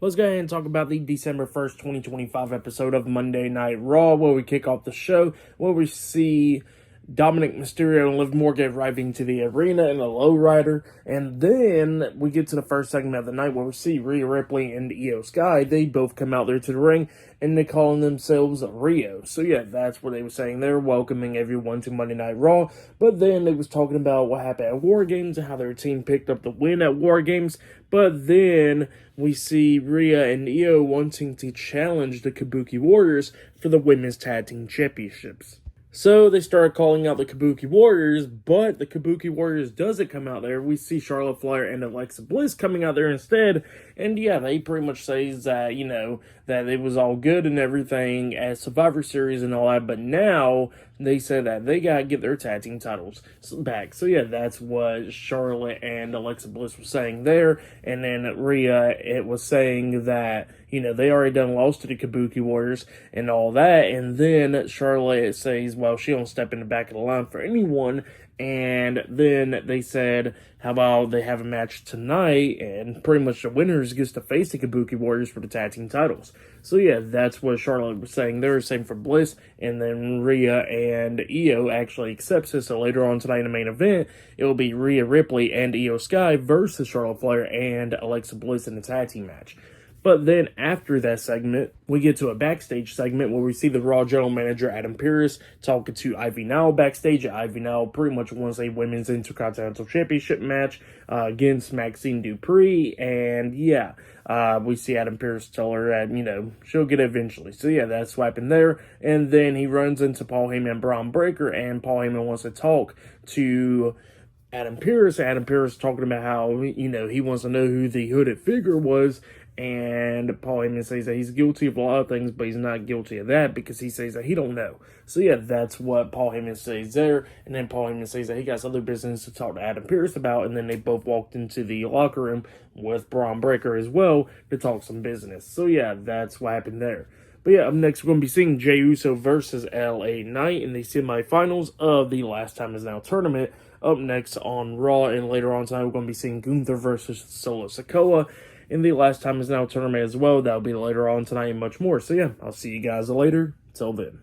Let's go ahead and talk about the December 1st, 2025 episode of Monday Night Raw, where we kick off the show, where we see Dominic Mysterio and Liv Morgan arriving to the arena in a lowrider, and then we get to the first segment of the night where we see Rhea Ripley and Io Sky. They both come out there to the ring, and they're calling themselves Rio. So yeah, that's what they were saying. They're welcoming everyone to Monday Night Raw, but then they was talking about what happened at War Games and how their team picked up the win at War Games, but then we see Rhea and Io wanting to challenge the Kabuki Warriors for the Women's Tag Team Championships. So they started calling out the Kabuki Warriors, but the Kabuki Warriors doesn't come out there. We see Charlotte Flair and Alexa Bliss coming out there instead. And yeah, they pretty much says that, that it was all good and everything at Survivor Series and all that. But now they said that they got to get their tag team titles back. So yeah, that's what Charlotte and Alexa Bliss were saying there. And then Rhea, it was saying that, they already done lost to the Kabuki Warriors and all that. And then Charlotte says, well, she don't step in the back of the line for anyone. And then they said, how about they have a match tonight, and pretty much the winners gets to face the Kabuki Warriors for the tag team titles. So yeah, that's what Charlotte was saying there, same for Bliss, and then Rhea and Io actually accepts this, so later on tonight in the main event, it will be Rhea Ripley and Io Sky versus Charlotte Flair and Alexa Bliss in the tag team match. But then after that segment, we get to a backstage segment where we see the Raw General Manager Adam Pearce talking to Ivy Nile backstage. Ivy Nile pretty much wants a Women's Intercontinental Championship match against Maxine Dupree. And yeah, we see Adam Pearce tell her that, she'll get it eventually. So yeah, that's what happened there. And then he runs into Paul Heyman and Braun Breaker, and Paul Heyman wants to talk to Adam Pearce talking about how, he wants to know who the hooded figure was. And Paul Heyman says that he's guilty of a lot of things, but he's not guilty of that because he says that he don't know. So yeah, that's what Paul Heyman says there. And then Paul Heyman says that he got other business to talk to Adam Pearce about. And then they both walked into the locker room with Braun Breaker as well to talk some business. So yeah, that's what happened there. But yeah, up next, we're going to be seeing Jey Uso versus LA Knight in the semifinals of the Last Time Is Now tournament. Up next on Raw, and later on tonight, we're going to be seeing Gunther versus Solo Sikoa in the Last Time Is Now tournament as well. That'll be later on tonight and much more. So yeah, I'll see you guys later. Till then.